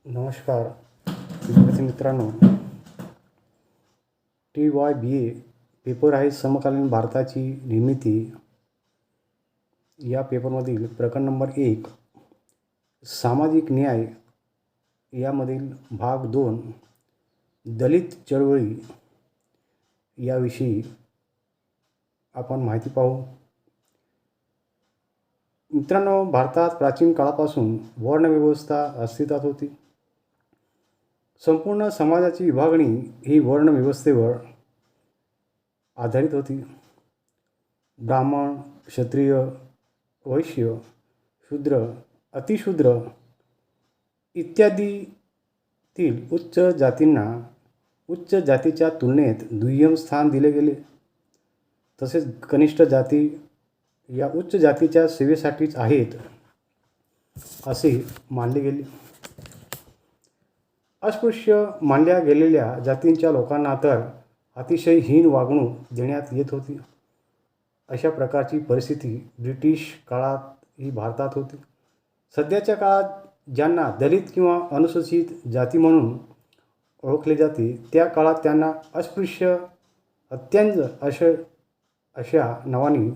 नमस्कार विद्यार्थी मित्रांनो. TYBA पेपर आहे समकालीन भारताची निर्मिती. या पेपरमधील प्रकरण नंबर 1 सामाजिक न्याय यामधील भाग 2 दलित चळवळी याविषयी आपण माहिती पाहू. मित्रांनो, भारतात प्राचीन काळापासून वर्णव्यवस्था अस्तित्वात होती. संपूर्ण समाजाची विभागणी ही वर्णव्यवस्थेवर आधारित होती. ब्राह्मण, क्षत्रिय, वैश्य, शूद्र, अतिशूद्र इत्यादीतील उच्च जातींना उच्च जातीच्या तुलनेत दुय्यम स्थान दिले गेले. तसेच कनिष्ठ जाती या उच्च जातीच्या सेवेसाठीच आहेत असे मानले गेले. अस्पृश्य मानल्या गेलेल्या जातींच्या लोकांना तर अतिशय हीन वागणूक देण्यात येत होती. अशा प्रकारची परिस्थिती ब्रिटिश काळात ही भारतात होती. सध्याच्या काळात ज्यांना दलित किंवा अनुसूचित जाती म्हणून ओळखले जाते, त्या काळात त्यांना अस्पृश्य, अत्यंत अशा नावाने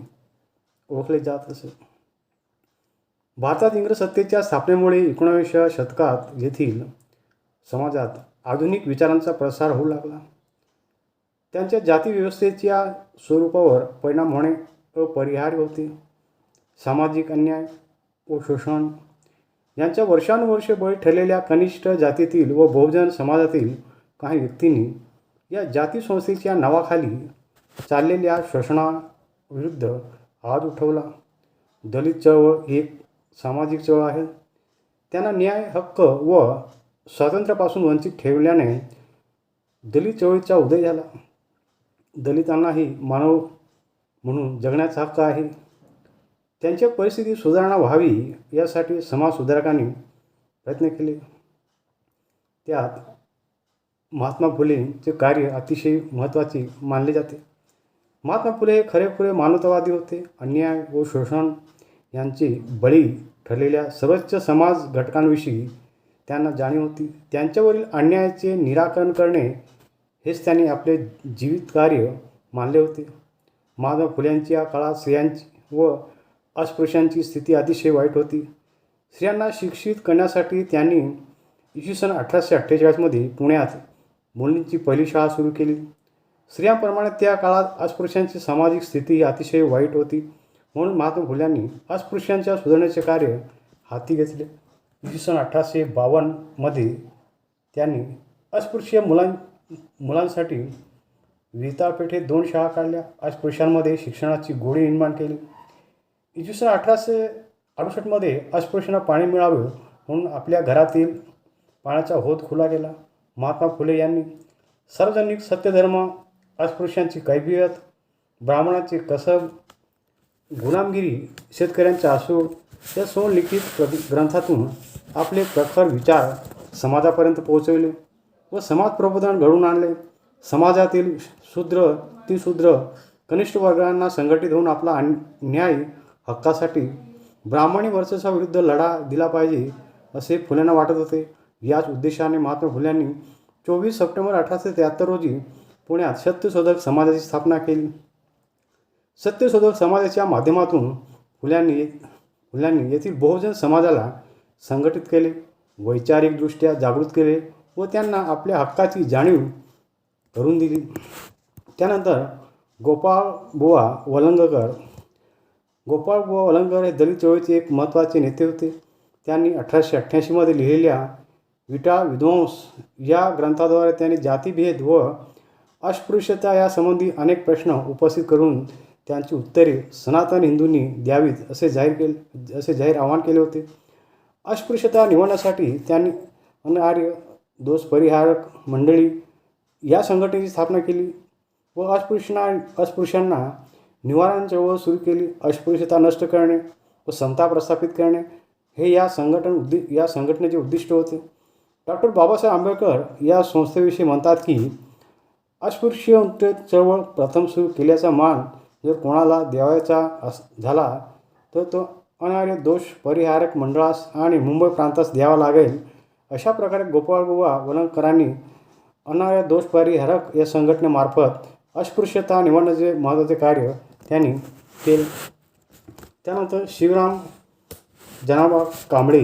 ओळखले जात असे. भारतात इंग्रज सत्तेच्या स्थापनेमुळे 19व्या शतकात येथील समाजात आधुनिक विचारांचा प्रसार होऊ लागला. त्यांच्या जाती व्यवस्थेच्या स्वरूपावर परिणाम होणे अपरिहार्य होते. सामाजिक अन्याय व शोषण यांच्या वर्षानुवर्षे बळी ठरलेल्या कनिष्ठ जातीतील व बहुजन समाजातील काही व्यक्तींनी या जाती संस्थेच्या नावाखाली चाललेल्या शोषणाविरुद्ध आवाज उठवला. दलित चळवळ एक सामाजिक चळवळ आहे. त्यांना न्याय, हक्क व स्वातंत्र्यापासून वंचित ठेवल्याने दलित चळवळीचा उदय झाला. दलितांनाही मानव म्हणून जगण्याचा हक्क आहे. त्यांच्या परिस्थितीत सुधारणा व्हावी यासाठी समाजसुधारकांनी प्रयत्न केले. त्यात महात्मा फुलेंचे कार्य अतिशय महत्त्वाचे मानले जाते. महात्मा फुले हे खरेखुरे मानवतावादी होते. अन्याय व शोषण यांचे बळी ठरलेल्या सर्वोच्च समाज घटकांविषयी त्यांना जाणीव होती. त्यांच्यावरील अन्यायाचे निराकरण करणे हेच त्यांनी आपले जीवित कार्य मानले होते. महात्मा फुल्यांच्या काळात स्त्रियांची व अस्पृश्यांची स्थिती अतिशय वाईट होती. स्त्रियांना शिक्षित करण्यासाठी त्यांनी इसवी सन 1848मध्ये पुण्यात मुलींची पहिली शाळा सुरू केली. स्त्रियांप्रमाणे त्या काळात अस्पृश्यांची सामाजिक स्थिती अतिशय वाईट होती. म्हणून महात्मा फुल्यांनी अस्पृश्यांच्या सुधारण्याचे कार्य हाती घेतले. इसवी सन 1852मध्ये त्यांनी अस्पृश्य मुलांसाठी विहिता पेठेत 2 शाळा काढल्या. अस्पृश्यांमध्ये शिक्षणाची गोडी निर्माण केली. इसवी सन 1868मध्ये अस्पृश्यांना पाणी मिळावे म्हणून आपल्या घरातील पाण्याचा हौद खुला केला. महात्मा फुले यांनी सार्वजनिक सत्यधर्म, अस्पृश्यांची कैफियत, ब्राह्मणांचे कसब, गुलामगिरी, शेतकऱ्यांचा आसूड या स्वलिखित ग्रंथातून आपले प्रखर विचार समाजापर्यंत पोहोचवले व समाज प्रबोधन घडवून आणले. समाजातील शूद्र, अतिशूद्र, कनिष्ठ वर्गांना संघटित होऊन आपला न्याय हक्कासाठी ब्राह्मणी वर्चस्वाविरुद्ध लढा दिला पाहिजे असे फुल्यांना वाटत होते. याच उद्देशाने महात्मा फुल्यांनी 24 सप्टेंबर 1873 रोजी पुण्यात सत्यशोधक समाजाची स्थापना केली. सत्यशोधक समाजाच्या माध्यमातून फुल्यांनी येथील बहुजन समाजाला संघटित केले, वैचारिकदृष्ट्या जागृत केले व त्यांना आपल्या हक्काची जाणीव करून दिली. त्यानंतर गोपाळबुवा वलंगकर हे दलित चळवळीचे एक महत्त्वाचे नेते होते. त्यांनी 1888मध्ये लिहिलेल्या विटा विध्वंस या ग्रंथाद्वारे त्यांनी जातीभेद व अस्पृश्यता यासंबंधी अनेक प्रश्न उपस्थित करून त्यांची उत्तरे सनातन हिंदूंनी द्यावीत असे जाहीर आवाहन केले होते. अस्पृश्यता निवडण्यासाठी त्यांनी अनार्य दोष परिहारक मंडळी या संघटनेची स्थापना केली व अस्पृश्यांना निवारण चळवळ सुरू केली. अस्पृश्यता नष्ट करणे व समता प्रस्थापित करणे हे या संघटनेचे उद्दिष्ट होते. डॉक्टर बाबासाहेब आंबेडकर या संस्थेविषयी म्हणतात की अस्पृश्य चळवळ प्रथम सुरू केल्याचा मान जर कोणाला द्यावायचा झाला तर तो अनार्य दोष परिहारक मंडळास आणि मुंबई प्रांतास द्यावा लागेल अशा प्रकारे गोपाळबुवा वलंगकरांनी अनार्य दोष परिहारक या संघटनेमार्फत अस्पृश्यता निवारणाचे महत्त्वाचे कार्य त्यांनी केले. त्यानंतर शिवराम जनाबा कांबळे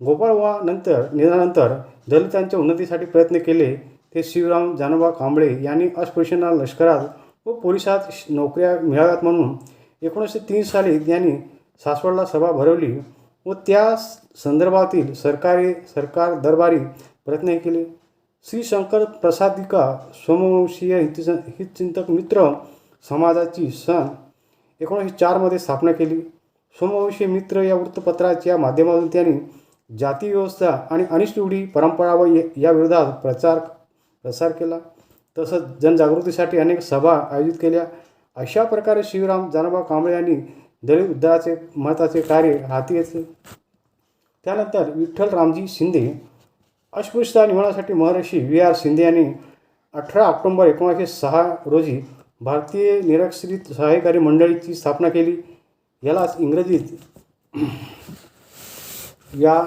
गोपाळबुवा निधनानंतर दलितांच्या उन्नतीसाठी प्रयत्न केले ते शिवराम जानोबा कांबळे यांनी अस्पृश्यांना लष्करात व पोलिसात नोकऱ्या मिळाव्यात म्हणून 1903 साली त्यांनी सासवडला सभा भरवली व त्या संदर्भातील सरकार दरबारी प्रयत्न केले. श्री शंकर प्रसादिका सोमवंशीय हितचिंतक मित्र समाजाची सन 1904 मध्ये स्थापना केली. सोमवंशी मित्र या वृत्तपत्राच्या माध्यमातून त्यांनी जाती व्यवस्था आणि अनिष्ट रूढी परंपरा व या विरोधात प्रसार केला. तसंच जनजागृतीसाठी अनेक सभा आयोजित केल्या. अशा प्रकारे शिवराम जानोबा कांबळे यांनी दलित उद्धाराचे महत्त्वाचे कार्य हाती घेतले. त्यानंतर विठ्ठल रामजी शिंदे अस्पृश्यता निवारणासाठी महर्षी V.R. शिंदे यांनी 18 ऑक्टोबर 1906 रोजी भारतीय निरक्षरित सहकारी मंडळीची स्थापना केली. यालाच इंग्रजीत या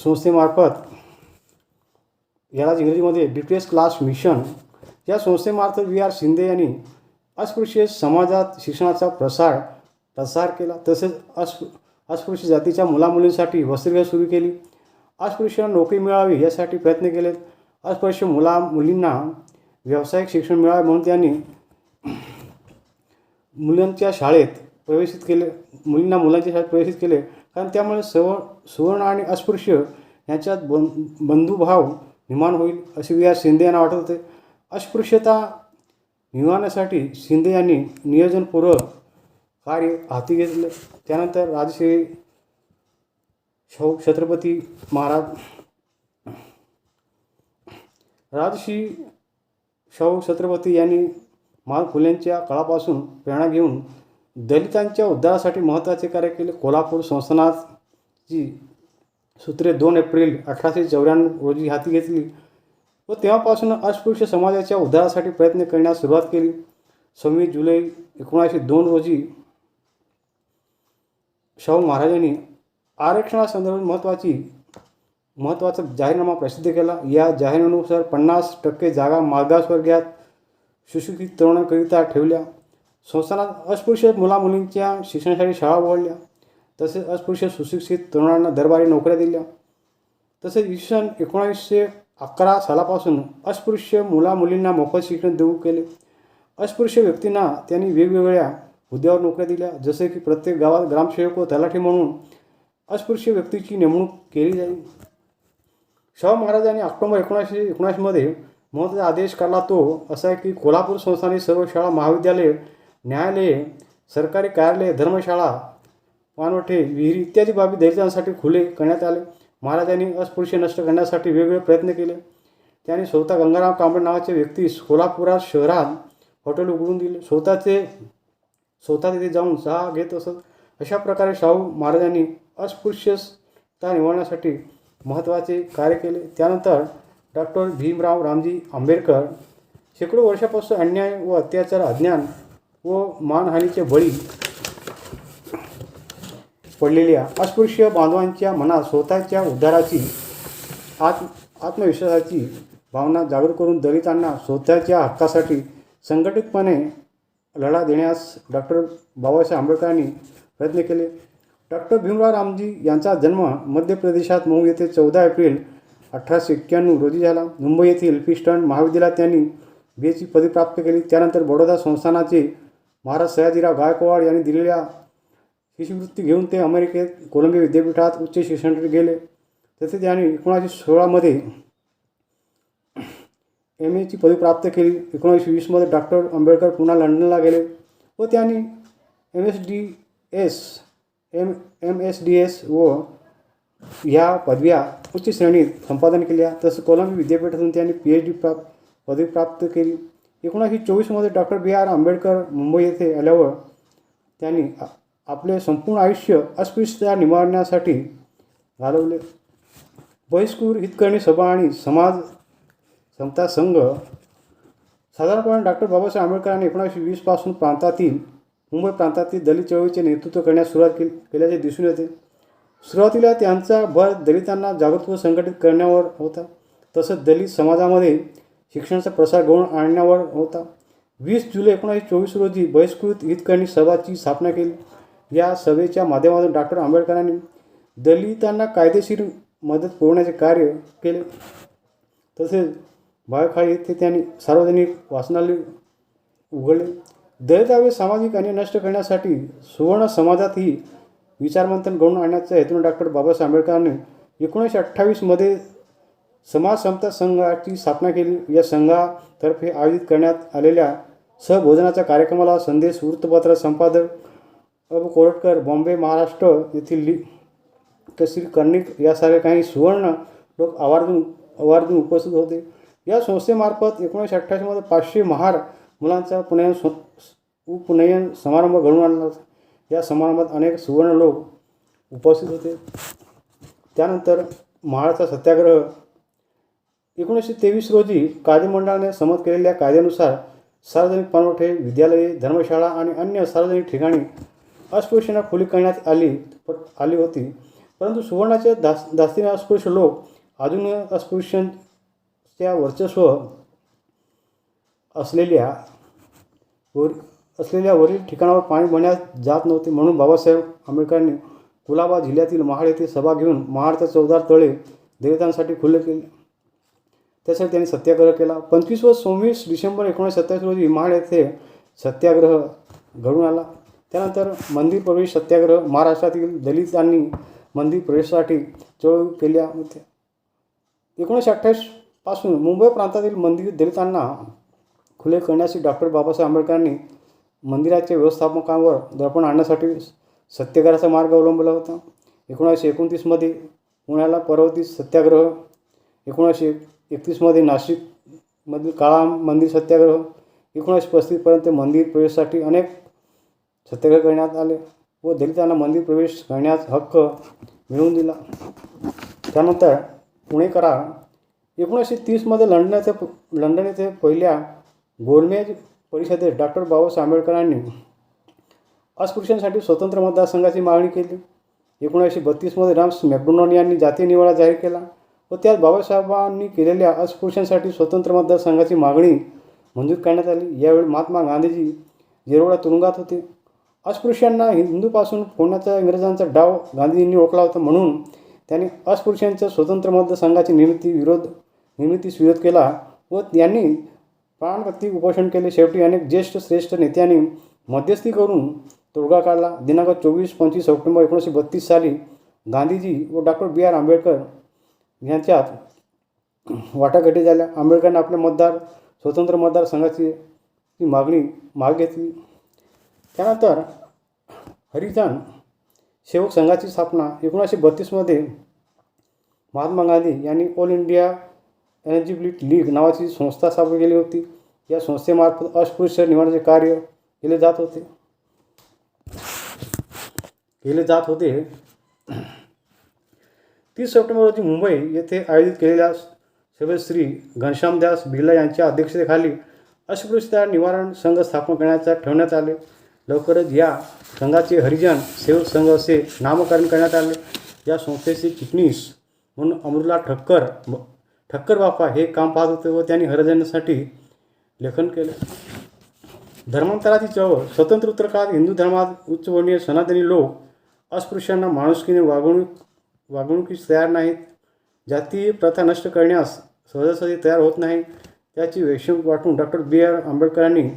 संस्थेमार्फत इंग्रजीमध्ये डिटेल्स क्लास मिशन या संस्थेमार्फत V.R. शिंदे यांनी अस्पृश्य समाजात शिक्षणाचा प्रसार केला. तसेच अस्पृश्य जातीच्या मुलामुलींसाठी वसतिगृह सुरू केली. अस्पृश्यांना नोकरी मिळावी यासाठी प्रयत्न केले. अस्पृश्य मुलींना व्यावसायिक शिक्षण मिळावे म्हणून त्यांनी मुलांच्या शाळेत प्रवेशित केले. कारण त्यामुळे सवर्ण आणि अस्पृश्य यांच्यात बंधुभाव निर्माण होईल असे V.R. शिंदे यांना वाटत होते. अस्पृश्यता निवारणासाठी शिंदे यांनी नियोजनपूर्वक कार्य हाती घेतले. त्यानंतर राजश्री शाहू छत्रपती यांनी महात्मा फुलेंच्या काळापासून प्रेरणा घेऊन दलितांच्या उद्धारासाठी महत्त्वाचे कार्य केले. कोल्हापूर संस्थानाची सूत्रे 2 एप्रिल 1894 रोजी हाती घेतली व तेव्हापासून अस्पृश्य समाजाच्या उद्धारासाठी प्रयत्न करण्यास सुरुवात केली. 26 जुलै 1902 रोजी शाहू महाराजांनी आरक्षणासंदर्भात महत्त्वाचा जाहीरनामा प्रसिद्ध केला. या जाहीरनाम्यानुसार 50% जागा मागासवर्गीयात सुशिक्षित तरुणांकरिता ठेवल्या. संस्थानात अस्पृश्य मुलामुलींच्या शिक्षणासाठी शाळा उघडल्या. तसेच अस्पृश्य सुशिक्षित तरुणांना दरबारी नोकऱ्या दिल्या. तसेच इसवी 1911 सालापासून अस्पृश्य मुलामुलींना मोफत शिक्षण देऊ केले. अस्पृश्य व्यक्तींना त्यांनी वेगवेगळ्या हुद्द्यावर नोकऱ्या दिल्या. जसे की प्रत्येक गावात ग्रामसेवक व तलाठी म्हणून अस्पृश्य व्यक्तीची नेमणूक केली जाईल. शाहू महाराजांनी ऑक्टोबर 1919 मध्ये महत्त्वाचा आदेश काढला. तो असा आहे की कोल्हापूर संस्थानातील सर्व शाळा, महाविद्यालये, न्यायालये, सरकारी कार्यालये, धर्मशाळा, पाणवठे, विहिरी इत्यादी बाबी दलितांसाठी खुले करण्यात आले. महाराजांनी अस्पृश्य नष्ट करण्यासाठी वेगवेगळे प्रयत्न केले. त्यांनी स्वतः गंगाराम कांबळे नावाच्या व्यक्तीस कोल्हापुरात शहरात हॉटेल उघडून दिले. स्वतः तिथे जाऊन चहा घेत असत. अशा प्रकारे शाहू महाराजांनी अस्पृश्यता निवारण्यासाठी महत्त्वाचे कार्य केले. त्यानंतर डॉक्टर भीमराव रामजी आंबेडकर शेकडो वर्षापासून अन्याय व अत्याचार, अज्ञान व मानहानीचे बळी पडलेल्या अस्पृश्य बांधवांच्या मनात स्वतःच्या उद्धाराची आत्मविश्वासाची भावना जागृत करून दलितांना स्वतःच्या हक्कासाठी संघटितपणे लढा देण्यास डॉक्टर बाबासाहेब आंबेडकरांनी प्रयत्न केले. डॉक्टर भीमराव रामजी यांचा जन्म मध्य प्रदेशात मऊ येथे 14 एप्रिल 1891 रोजी झाला. मुंबई येथील एल्फिन्स्टन महाविद्यालयात त्यांनी BA ची पदवी प्राप्त केली. त्यानंतर बडोदा संस्थानाचे महाराज सयाजीराव गायकवाड यांनी दिलेल्या शिष्यवृत्ती घेऊन ते अमेरिकेत कोलंबिया विद्यापीठात उच्च शिक्षणासाठी गेले. तसेच त्यांनी 1916 मध्ये MA ची पदवी प्राप्त केली. 1920 मध्ये डॉक्टर आंबेडकर पुन्हा लंडनला गेले व त्यांनी MSDS व ह्या पदव्या उच्च श्रेणीत संपादन केल्या. तसंच कोलंबिया विद्यापीठातून त्यांनी PhD पदवी प्राप्त केली. 1924 मध्ये डॉक्टर B.R. आंबेडकर मुंबई येथे आल्यावर त्यांनी आपले संपूर्ण आयुष्य अस्पृश्यता निवारण्यासाठी घालवले. बहिष्कृत हितकर्णी सभा आणि समाज समता संघ साधारणपणे डॉक्टर बाबासाहेब आंबेडकरांनी 1920 पासून मुंबई प्रांतातील दलित चळवळीचे नेतृत्व करण्यास सुरुवात केल्याचे दिसून येते. सुरुवातीला त्यांचा भर दलितांना जागृत व संघटित करण्यावर होता. तसंच दलित समाजामध्ये शिक्षणाचा प्रसार घडवून आणण्यावर होता. 20 जुलै 1924 रोजी बहिष्कृत हितकर्णी सभाची स्थापना केली. या सभेच्या माध्यमातून डॉक्टर आंबेडकरांनी दलितांना कायदेशीर मदत पुरवण्याचे कार्य केले. तसेच बाळखाळी येथे त्यांनी सार्वजनिक वाचनालय उघडले. दलितांवर सामाजिक अन्याय नष्ट करण्यासाठी सुवर्ण समाजातही विचारमंथन घडवून आणण्याच्या हेतून डॉक्टर बाबासाहेब आंबेडकरांनी 1928 मध्ये समाज समता संघाची स्थापना केली. या संघातर्फे आयोजित करण्यात आलेल्या सहभोजनाच्या कार्यक्रमाला संदेश वृत्तपत्र संपादक अबू कोरटकर, बॉम्बे महाराष्ट्र येथील श्री कर्णिक यासारखे काही सुवर्ण लोक आवर्जून उपस्थित होते. या संस्थेमार्फत 1928 मध्ये 500 महार मुलांचा उपनयन समारंभ घडवून आणला होता. या समारंभात अनेक सुवर्ण लोक उपस्थित होते. त्यानंतर महाडचा सत्याग्रह 1923 रोजी कायदे मंडळाने संमत केलेल्या कायद्यानुसार सार्वजनिक पाणवठे, विद्यालये, धर्मशाळा आणि अन्य सार्वजनिक ठिकाणी अस्पृश्यांना खुली करण्यात आली होती. परंतु सुवर्णाच्या दास्तीने अस्पृश्य लोक अजून अस्पृश्यांच्या वर्चस्व असलेल्या वरील ठिकाणावर पाणी भरण्यास जात नव्हते. म्हणून बाबासाहेब आंबेडकरांनी कुलाबा जिल्ह्यातील महाड येथे सभा घेऊन महाडचे 14 तळे दलितांसाठी खुले केले. त्यासाठी त्यांनी सत्याग्रह केला. 25 व 26 डिसेंबर 1927 रोजी महाड येथे सत्याग्रह घडून आला. त्यानंतर मंदिर प्रवेश सत्याग्रह. महाराष्ट्रातील दलितांनी मंदिर प्रवेशासाठी चळवळी केल्या होत्या. 1928 पासून मुंबई प्रांतातील मंदिर दलितांना खुले करण्यासाठी डॉक्टर बाबासाहेब आंबेडकरांनी मंदिराच्या व्यवस्थापकांवर दडपण आणण्यासाठी सत्याग्रहाचा मार्ग अवलंबला होता. 1929 मध्ये पुण्याला पर्वती सत्याग्रह, 1931 मध्ये नाशिकमधील काळा मंदिर सत्याग्रह, 1935 पर्यंत मंदिर प्रवेशासाठी अनेक सत्याग्रह करण्यात आले व दलितांना मंदिर प्रवेश करण्याचा हक्क मिळवून दिला. त्यानंतर पुणे करार 1930 मध्ये लंडन येथे पहिल्या गोलमेज परिषदेत डॉक्टर बाबासाहेब आंबेडकरांनी अस्पृश्यांसाठी स्वतंत्र मतदारसंघाची मागणी केली. 1932 मध्ये राम्स मॅकडोनाल्ड यांनी जातीय निवाडा जाहीर केला व त्यात बाबासाहेबांनी केलेल्या अस्पृश्यांसाठी स्वतंत्र मतदारसंघाची मागणी मंजूर करण्यात आली. यावेळी महात्मा गांधीजी येरवडा तुरुंगात होते. अस्पृश्यांना हिंदूपासून फोडण्याचा इंग्रजांचा डाव गांधीजींनी ओळखला होता. म्हणून त्यांनी अस्पृश्यांच्या स्वतंत्र मतदारसंघाची निर्मितीस विरोध केला व त्यांनी प्राणघाती उपोषण केले. शेवटी अनेक ज्येष्ठ श्रेष्ठ नेत्यांनी मध्यस्थी करून तोडगा काढला. दिनांक 24-25 ऑक्टोबर 1932 साली गांधीजी व डॉक्टर बी. आर. आंबेडकर यांच्यात वाटाघाटी झाल्या. आंबेडकरांनी आपल्या स्वतंत्र मतदारसंघाची मागणी मागे घेतली. त्यानंतर हरिजन सेवक संघाची स्थापना 1932 मध्ये महात्मा गांधी यांनी ऑल इंडिया एलिजिबिलिटी लीग नावाची संस्था स्थापन केली होती. या संस्थेमार्फत अस्पृश्य निवारणाचे कार्य केले जात होते. 30 सप्टेंबर रोजी मुंबई येथे आयोजित केलेल्या सभेत श्री घनश्यामदास बिर्ला यांच्या अध्यक्षतेखाली अस्पृश्यता निवारण संघ स्थापन ठेवण्यात आले. लवकरच या संघाचे हरिजन सेवक संघ असे नामकरण करण्यात आले. या संस्थेचे चिटणीस म्हणून अमरुल्ला ठक्कर बापा हे काम पाहत होते व त्यांनी हरिजनांसाठी लेखन केले. धर्मांतराची चळवळ. स्वतंत्रोत्तर काळात हिंदू धर्मात उच्चवर्णीय सनातनी लोक अस्पृश्यांना माणुसकीने वागणुकीस तयार नाहीत. जातीय प्रथा नष्ट करण्यास सहजासहजी तयार होत नाही. त्याची वेशम वाटून डॉक्टर बी. आर. आंबेडकरांनी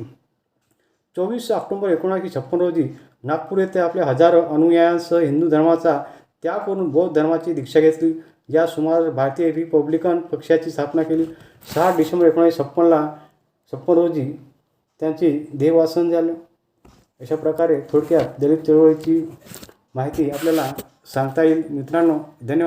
24 ऑक्टोबर 1956 रोजी नागपूर येथे आपल्या हजारो अनुयायांसह हिंदू धर्माचा त्याग करून बौद्ध धर्माची दीक्षा घेतली. या सुमारे भारतीय रिपब्लिकन पक्षाची स्थापना केली. 6 डिसेंबर 1956 रोजी त्यांचे देहवासन झाले. अशा प्रकारे थोडक्यात दलित चळवळीची माहिती आपल्याला सांगता येईल. मित्रांनो, धन्यवाद.